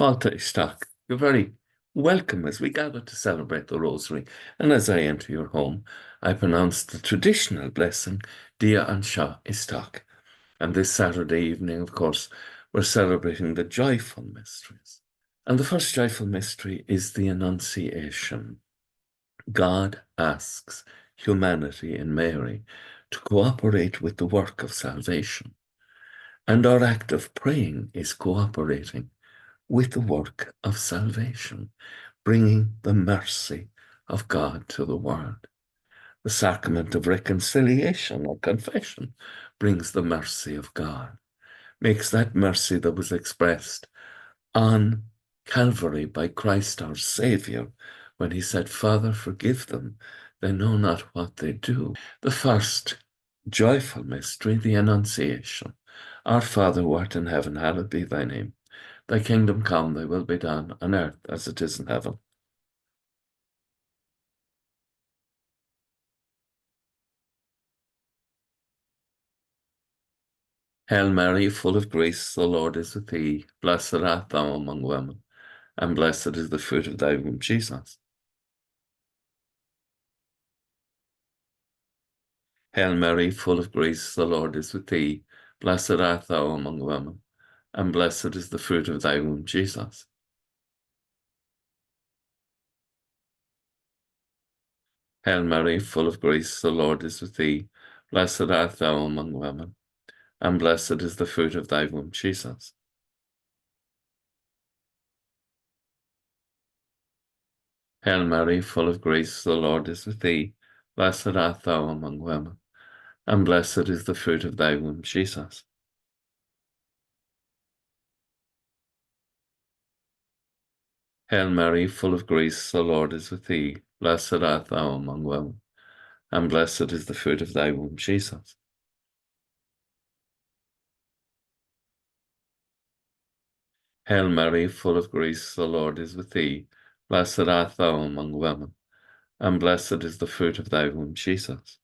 Fáilte Isteach, you're very welcome as we gather to celebrate the Rosary. And as I enter your home, I pronounce the traditional blessing, Dia an Seo Isteach. And this Saturday evening, of course, we're celebrating the joyful mysteries. And the first joyful mystery is the Annunciation. God asks humanity in Mary to cooperate with the work of salvation. And our act of praying is cooperating with the work of salvation, bringing the mercy of God to the world. The sacrament of reconciliation or confession brings the mercy of God, makes that mercy that was expressed on Calvary by Christ our Saviour when he said, Father, forgive them, they know not what they do. The first joyful mystery, the Annunciation. Our Father who art in heaven, hallowed be thy name. Thy kingdom come, thy will be done on earth as it is in heaven. Hail Mary, full of grace, the Lord is with thee. Blessed art thou among women, and blessed is the fruit of thy womb, Jesus. Hail Mary, full of grace, the Lord is with thee. Blessed art thou among women, and blessed is the fruit of thy womb, Jesus. Hail Mary, full of grace, the Lord is with thee. Blessed art thou among women, and blessed is the fruit of thy womb, Jesus. Hail Mary, full of grace, the Lord is with thee. Blessed art thou among women, and blessed is the fruit of thy womb, Jesus. Hail Mary, full of grace, the Lord is with thee. Blessed art thou among women, and blessed is the fruit of thy womb, Jesus. Hail Mary, full of grace, the Lord is with thee. Blessed art thou among women, and blessed is the fruit of thy womb, Jesus.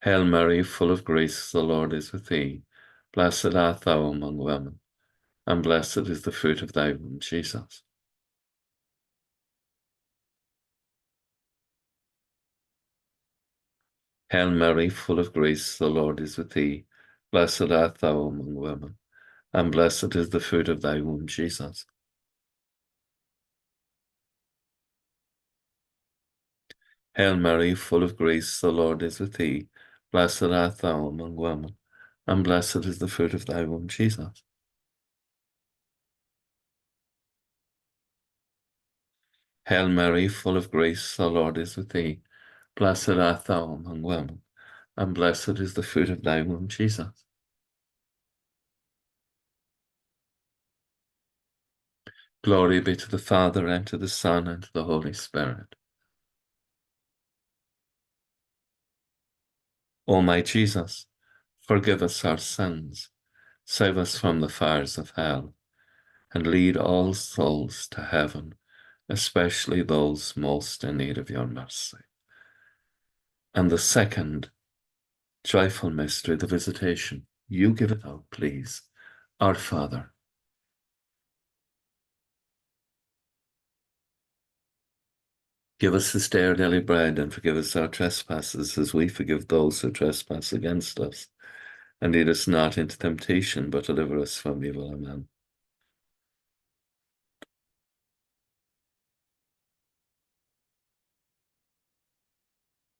Hail Mary, full of grace, the Lord is with thee. Blessed art thou among women, and blessed is the fruit of thy womb, Jesus. Hail Mary, full of grace, the Lord is with thee. Blessed art thou among women, and blessed is the fruit of thy womb, Jesus. Hail Mary, full of grace, the Lord is with thee. Blessed art thou among women, and blessed is the fruit of thy womb, Jesus. Hail Mary, full of grace, the Lord is with thee. Blessed art thou among women, and blessed is the fruit of thy womb, Jesus. Glory be to the Father, and to the Son, and to the Holy Spirit. O my Jesus, forgive us our sins, save us from the fires of hell, and lead all souls to heaven, especially those most in need of your mercy. And the second joyful mystery, the Visitation. You give it out, please. Our Father. Give us this day our daily bread, and forgive us our trespasses, as we forgive those who trespass against us. And lead us not into temptation, but deliver us from evil. Amen.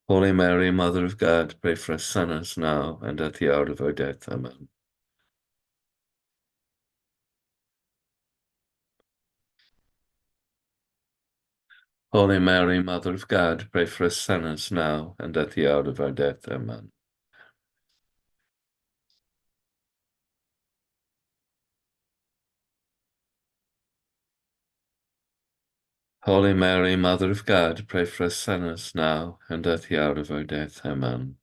Holy Mary, Mother of God, pray for us sinners now and at the hour of our death. Amen. Holy Mary, Mother of God, pray for us sinners now and at the hour of our death. Amen. Holy Mary, Mother of God, pray for us sinners now and at the hour of our death. Amen.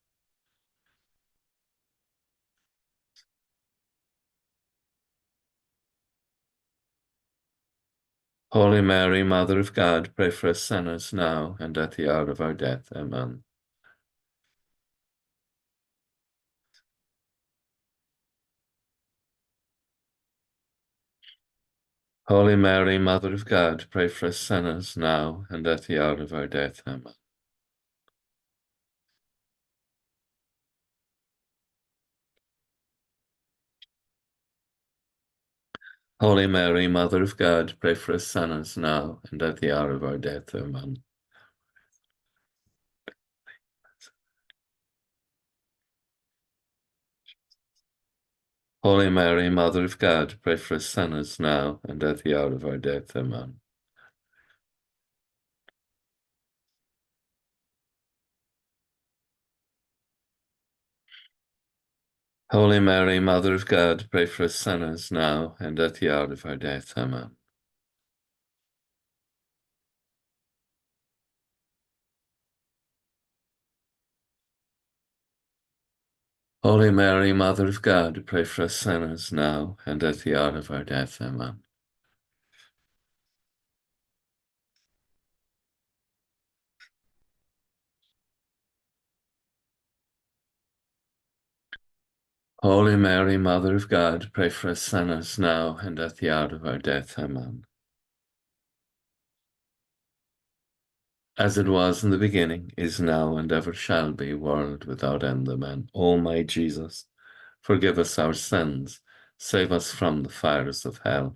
Holy Mary, Mother of God, pray for us sinners now and at the hour of our death. Amen. Holy Mary, Mother of God, pray for us sinners now and at the hour of our death. Amen. Holy Mary, Mother of God, pray for us sinners now and at the hour of our death. Amen. Holy Mary, Mother of God, pray for us sinners now and at the hour of our death. Amen. Holy Mary, Mother of God, pray for us sinners now and at the hour of our death. Amen. Holy Mary, Mother of God, pray for us sinners now and at the hour of our death. Amen. Holy Mary, Mother of God, pray for us sinners now and at the hour of our death. Amen. As it was in the beginning, is now, and ever shall be, world without end. Amen. O my Jesus, forgive us our sins, save us from the fires of hell,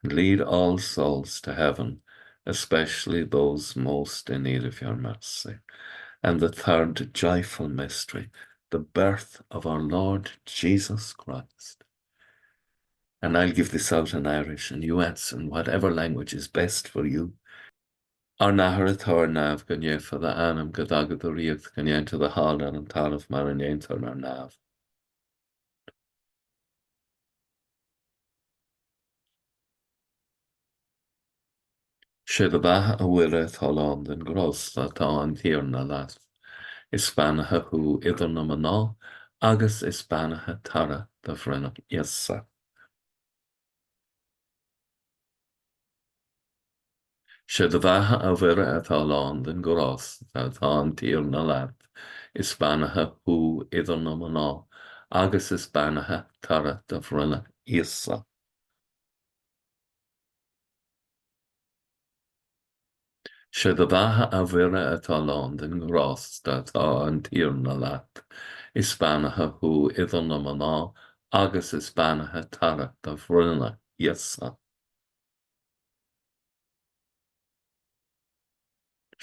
and lead all souls to heaven, especially those most in need of your mercy. And the third joyful mystery, the birth of our Lord Jesus Christ. And I'll give this out in Irish, and you answer in whatever language is best for you. Ar nahar a thor nav gan for the anam gadagad the riach gan to the hall and an tal of mar an ar nav. Sé the baha a wire tholland and gross that tá an tír na las. Is Spanaha hu idir na maná, agus is Spanaha tara the frenach yessa. Sé the baha a wire tholland and gross that tá an tír na las. Is Spanaha hu idir na maná, agus is Spanaha tara the frenach yessa. Sé the baha a wire atá land in gras dat tá an tír na leat. Is Spanaha hu idir na maná, agus is Spanaha tara da bhruna yessa.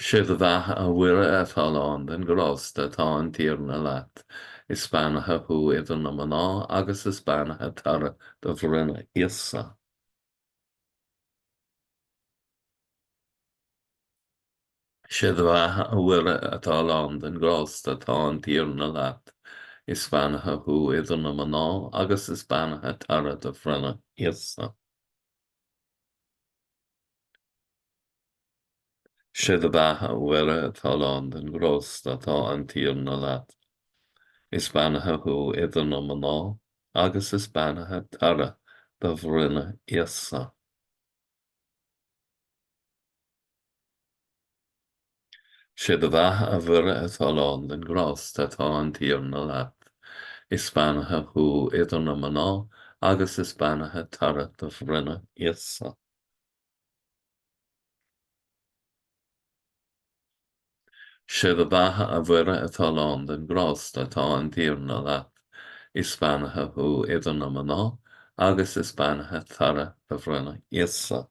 Sé the baha a wire atá land in gras dat tá an tír na leat. Is Spanaha hu idir na maná, agus is Spanaha tara da bhruna yessa. Sé the baha a wire atá land in gras dat tá an tír na leat. Is Spanaha hu idir na maná, agus is Spanaha tara da bhruna yessa. Sé the baha a wire atá land in gras dat tá an tír na leat. Is Spanaha hu idir na maná, agus is Spanaha tara da bhruna yessa. Sé the baha a wire atá land in gras dat tá an tír na leat. Is Spanaha hu idir na maná, agus is Spanaha tara da bhruna yessa. Sé the baha a bhfuire atá land in gras atá an tír na leat. Is Spanaha hu idir na maná, agus is Spanaha tara da bhruna yessa.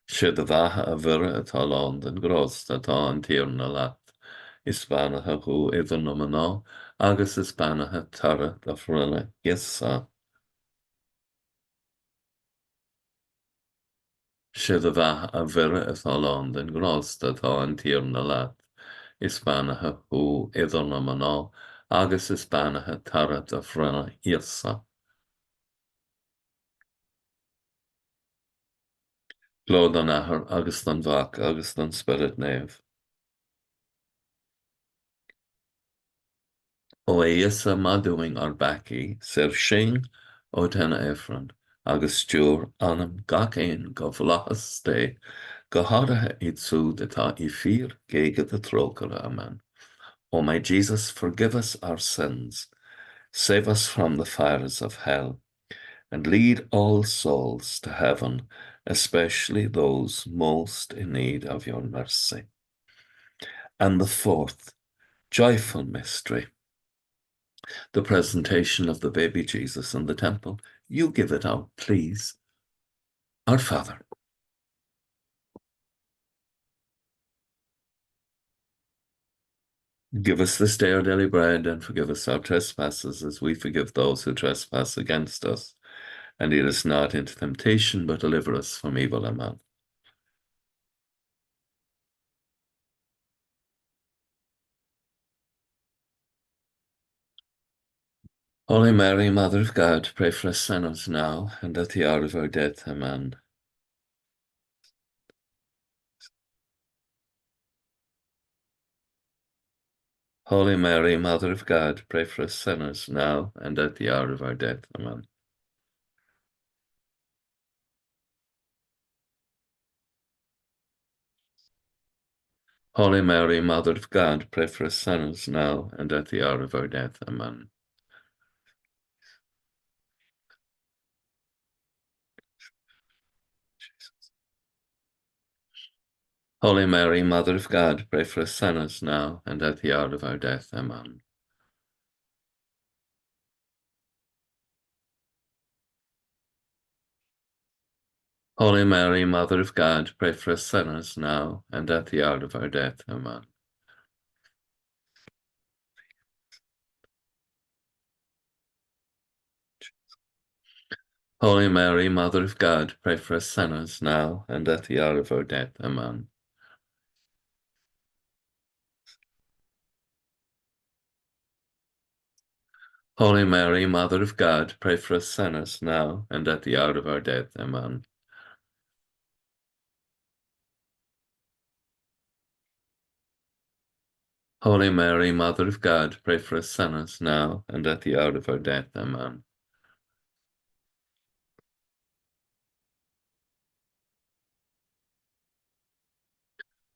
Sé the baha a bhfuire atá land in gras atá an tír na leat. Is Spanaha hu idir na maná, agus is Spanaha tara da bhruna yessa. Sé the baha a bhfuire atá land in gras atá an tír na leat. Is Spanaha hu idir na maná, agus is Spanaha tara da bhruna yessa. Glód an ahar agus an bhac agus an spirit neve. O éasa madúing ar baci, sir sin ó tena éfran, agus stúr anam gach éin go bhlachas sté, go háirithe iad súd atá I fír géige the trócara. Amen. O my Jesus, forgive us our sins, Save us from the fires of hell, and lead all souls to heaven, especially those most in need of your mercy. And the fourth joyful mystery, the presentation of the baby Jesus in the temple. You give it out, please. Our Father, give us this day our daily bread, and forgive us our trespasses as we forgive those who trespass against us. And lead us not into temptation, but deliver us from evil. Amen. Holy Mary, Mother of God, pray for us sinners now and at the hour of our death. Amen. Holy Mary, Mother of God, pray for us sinners now and at the hour of our death. Amen. Holy Mary, Mother of God, pray for us sinners now and at the hour of our death. Amen. Holy Mary, Mother of God, pray for us sinners now and at the hour of our death. Amen. Holy Mary, Mother of God, pray for us sinners now and at the hour of our death. Amen. Holy Mary, Mother of God, pray for us sinners now and at the hour of our death. Amen. Holy Mary, Mother of God, pray for us sinners now and at the hour of our death. Amen. Holy Mary, Mother of God, pray for us sinners now and at the hour of our death. Amen.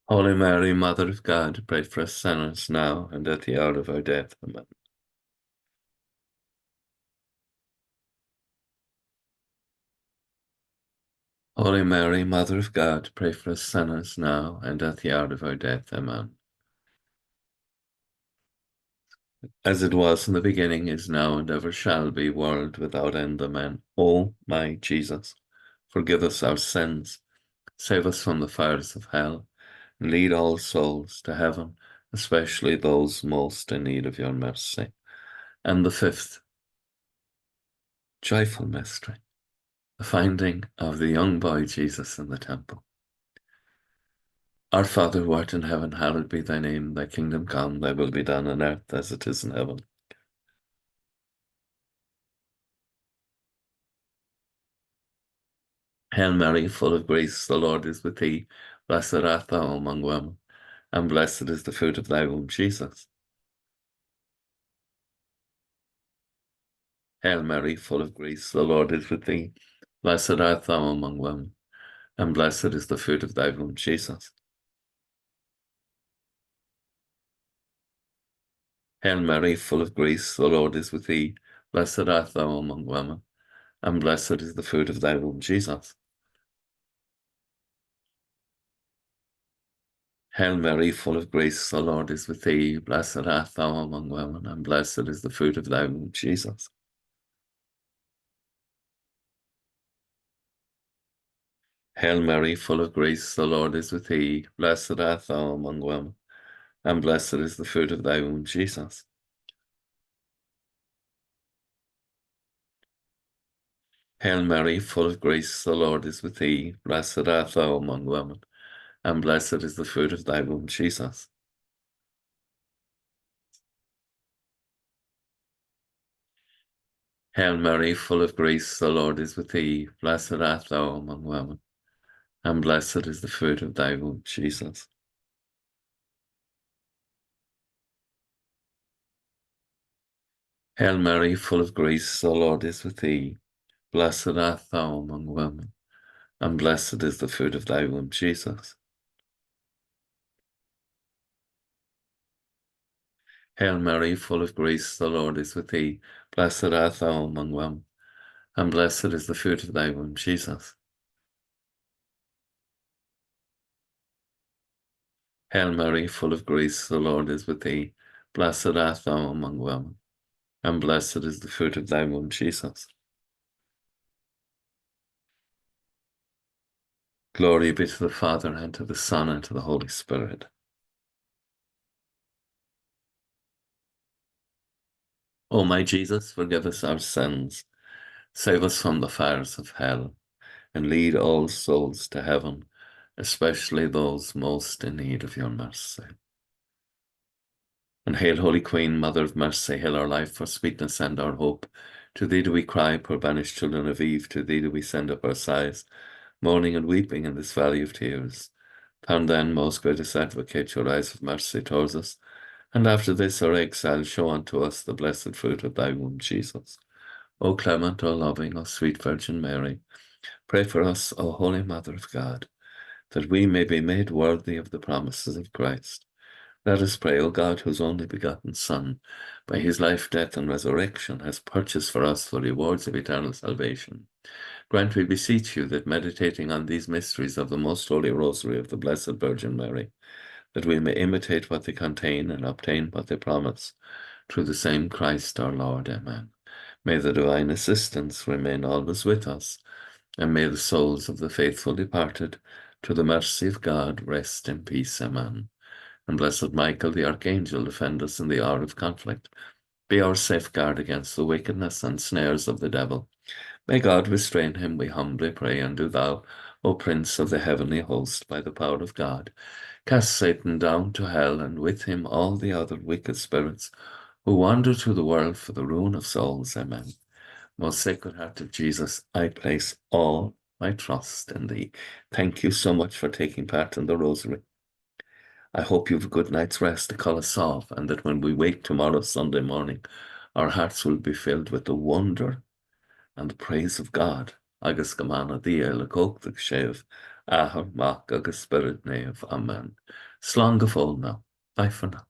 Holy Mary, Mother of God, pray for us sinners now and at the hour of our death. Amen. Holy Mary, Mother of God, pray for us sinners now and at the hour of our death. Amen. As it was in the beginning, is now, and ever shall be, world without end. Amen. O my Jesus, forgive us our sins, save us from the fires of hell, and lead all souls to heaven, especially those most in need of your mercy. And the fifth joyful mystery, the finding of the young boy Jesus in the temple. Our Father, who art in heaven, hallowed be thy name. Thy kingdom come, thy will be done on earth as it is in heaven. Hail Mary, full of grace, the Lord is with thee. Blessed art thou among women, and blessed is the fruit of thy womb, Jesus. Hail Mary, full of grace, the Lord is with thee. Blessed art thou among women, and blessed is the fruit of thy womb, Jesus. Hail Mary, full of grace, the Lord is with thee. Blessed art thou among women, and blessed is the fruit of thy womb, Jesus. Hail Mary, full of grace, the Lord is with thee. Blessed art thou among women, and blessed is the fruit of thy womb, Jesus. Hail Mary, full of grace, the Lord is with thee. Blessed art thou among women, and blessed is the fruit of thy womb, Jesus. Hail Mary, full of grace, the Lord is with thee. Blessed art thou among women, and blessed is the fruit of thy womb, Jesus. Hail Mary, full of grace, the Lord is with thee. Blessed art thou among women, and blessed is the fruit of thy womb, Jesus. Hail Mary, full of grace, the Lord is with thee. Blessed art thou among women, and blessed is the fruit of thy womb, Jesus. Hail Mary, full of grace, the Lord is with thee. Blessed art thou among women, and blessed is the fruit of thy womb, Jesus. Hail Mary, full of grace, the Lord is with thee. Blessed art thou among women, and blessed is the fruit of thy womb, Jesus. Glory be to the Father, and to the Son, and to the Holy Spirit. O my Jesus, forgive us our sins, save us from the fires of hell, and lead all souls to heaven, especially those most in need of your mercy. And hail, Holy Queen, Mother of Mercy, hail our life, our sweetness, and our hope. To thee do we cry, poor banished children of Eve, to thee do we send up our sighs, mourning and weeping in this valley of tears. Turn then, most gracious Advocate, your eyes of mercy towards us, and after this our exile show unto us the blessed fruit of thy womb, Jesus. O clement, O loving, O sweet Virgin Mary, pray for us, O Holy Mother of God, that we may be made worthy of the promises of Christ. Let us pray, O God, whose only begotten Son, by his life, death, and resurrection, has purchased for us the rewards of eternal salvation. Grant, we beseech you, that meditating on these mysteries of the most holy Rosary of the Blessed Virgin Mary, that we may imitate what they contain and obtain what they promise, through the same Christ our Lord. Amen. May the divine assistance remain always with us, and may the souls of the faithful departed, to the mercy of God, rest in peace. Amen. And blessed Michael, the Archangel, defend us in the hour of conflict. Be our safeguard against the wickedness and snares of the devil. May God restrain him, we humbly pray, and do thou, O Prince of the heavenly host, by the power of God, cast Satan down to hell, and with him all the other wicked spirits who wander through the world for the ruin of souls. Amen. Most Sacred Heart of Jesus, I place all my trust in thee. Thank you so much for taking part in the Rosary. I hope you have a good night's rest to call us off, and that when we wake tomorrow, Sunday morning, our hearts will be filled with the wonder and the praise of God. Agus go maith dia le cóchtach séamh, ahar, mach agus spirit néamh. Amen. Slán go fóill now. Bye for now.